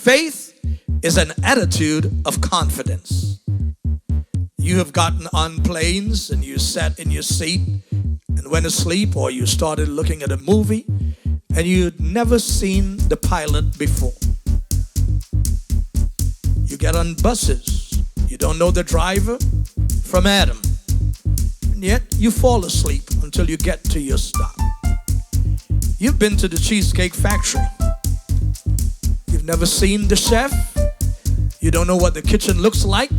Faith is an attitude of confidence. You have gotten on planes and you sat in your seat and went to sleep, or you started looking at a movie and you'd never seen the pilot before. You get on buses, you don't know the driver from Adam, and yet you fall asleep until you get to your stop. You've been to the Cheesecake Factory. You've never seen the chef. You don't know what the kitchen looks like.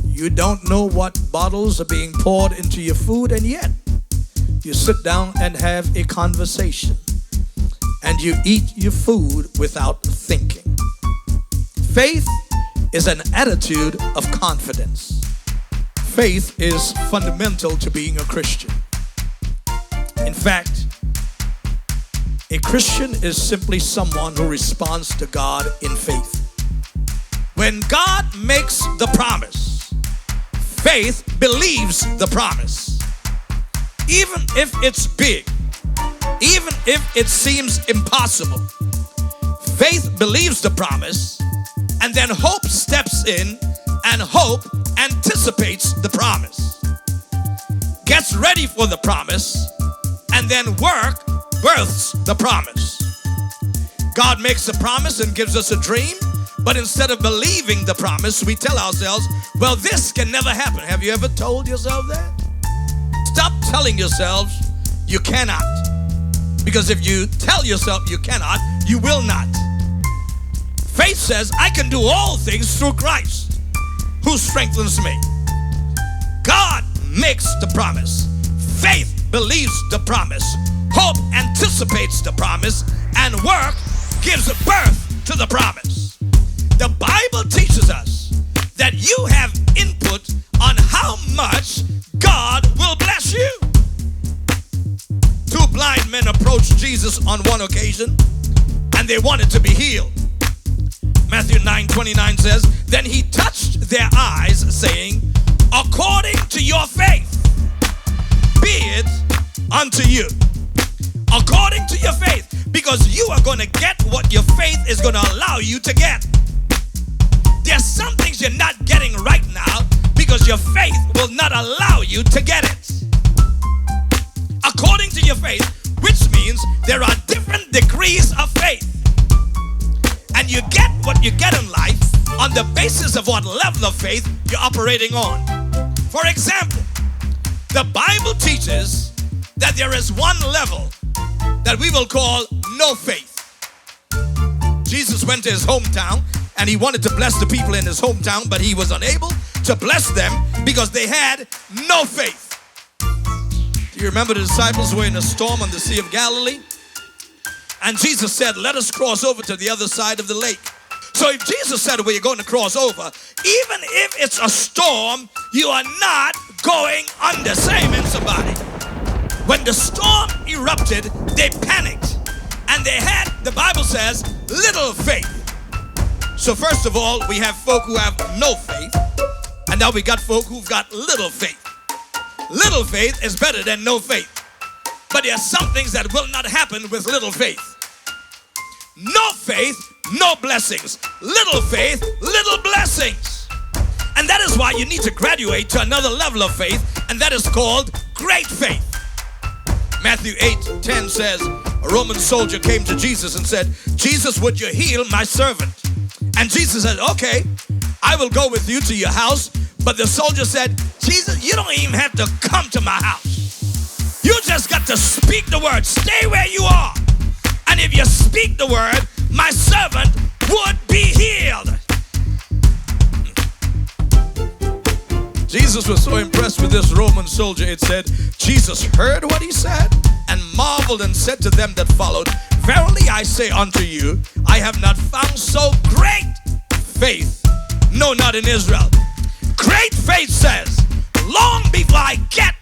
You don't know what bottles are being poured into your food, and yet you sit down and have a conversation and you eat your food without thinking. Faith is an attitude of confidence. Faith is fundamental to being a Christian. In fact, a Christian is simply someone who responds to God in faith. When God makes the promise, faith believes the promise. Even if it's big, even if it seems impossible, faith believes the promise, and then hope steps in, and hope anticipates the promise, gets ready for the promise, and then work births the promise. God makes a promise and gives us a dream, but instead of believing the promise, we tell ourselves, well, this can never happen. Have you ever told yourself that? Stop telling yourselves you cannot. Because if you tell yourself you cannot, you will not. Faith says, I can do all things through Christ who strengthens me. God makes the promise. Faith believes the promise. Hope anticipates the promise, and work gives birth to the promise. The Bible teaches us that you have input on how much God will bless you. Two blind men approached Jesus on one occasion, and they wanted to be healed. Matthew 9:29 says, then he touched their eyes, saying, according to your faith, be it unto you. According to your faith, because you are going to get what your faith is going to allow you to get. There's some things you're not getting right now because your faith will not allow you to get it. According to your faith, which means there are different degrees of faith. And you get what you get in life on the basis of what level of faith you're operating on. For example, the Bible teaches that there is one level that we will call no faith. Jesus went to his hometown and he wanted to bless the people in his hometown, but he was unable to bless them because they had no faith. Do you remember the disciples were in a storm on the Sea of Galilee? And Jesus said, let us cross over to the other side of the lake. So if Jesus said, well, you're going to cross over, even if it's a storm, you are not going under. Say amen, somebody. When the storm erupted, they panicked. And they had, the Bible says, little faith. So first of all, we have folk who have no faith. And now we got folk who've got little faith. Little faith is better than no faith. But there are some things that will not happen with little faith. No faith, no blessings. Little faith, little blessings. And that is why you need to graduate to another level of faith, and that is called great faith. Matthew 8:10 says, a Roman soldier came to Jesus and said, Jesus, would you heal my servant? And Jesus said, okay, I will go with you to your house. But the soldier said, Jesus, you don't even have to come to my house. You just got to speak the word. Stay where you are. And if you speak the word, my servant would be healed. Jesus was so impressed with this Roman soldier, it said, Jesus heard what he said and marveled and said to them that followed, verily I say unto you, I have not found so great faith, no, not in Israel. Great faith says, long before I get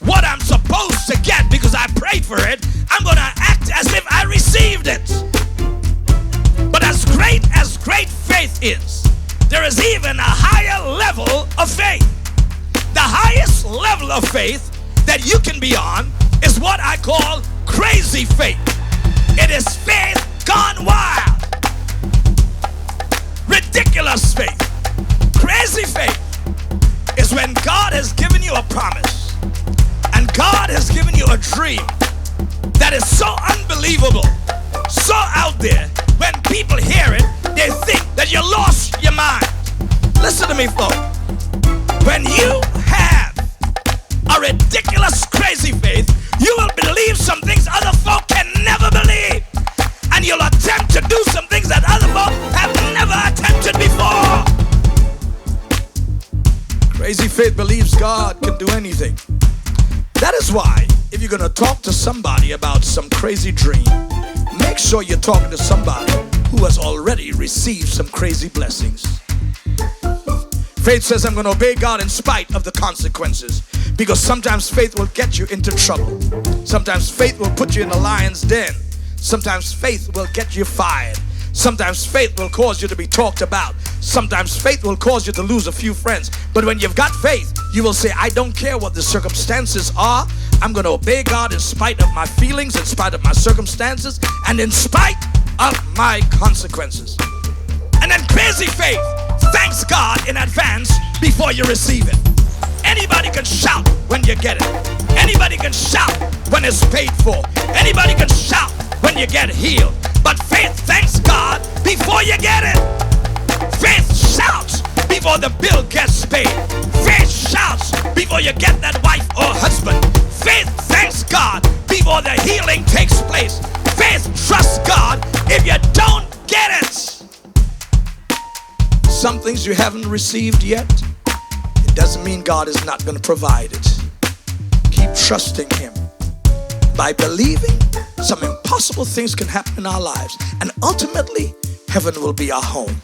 what I'm supposed to get because I prayed for it, I'm going to act as if I received it. But as great faith is, there is even a higher level of faith. The highest level of faith that you can be on is what I call crazy faith. It is faith gone wild. ridiculous faith. Crazy faith is when God has given you a promise and God has given you a dream that is so unbelievable, so out there. When people hear it, they think that you lost your mind. Listen to me, folks. When you have a ridiculous, crazy faith, you will believe some things other folk can never believe. And you'll attempt to do some things that other folk have never attempted before. Crazy faith believes God can do anything. That is why, if you're going to talk to somebody about some crazy dream, make sure you're talking to somebody who has already received some crazy blessings. Faith says, I'm going to obey God in spite of the consequences. Because sometimes faith will get you into trouble. Sometimes faith will put you in the lion's den. Sometimes faith will get you fired. Sometimes faith will cause you to be talked about. Sometimes faith will cause you to lose a few friends. But when you've got faith, you will say, I don't care what the circumstances are. I'm going to obey God in spite of my feelings, in spite of my circumstances, and in spite of my consequences. And then crazy faith thanks God in advance before you receive it. Anybody can shout when you get it. Anybody can shout when it's paid for. Anybody can shout when you get healed. But faith thanks God before you get it. Faith shouts before the bill gets paid. Faith shouts before you get that wife or husband. Faith thanks God before the healing takes place. Faith trusts God if you don't get it. Some things you haven't received yet, it doesn't mean God is not going to provide it. Keep trusting Him. By believing, some impossible things can happen in our lives, and ultimately, heaven will be our home.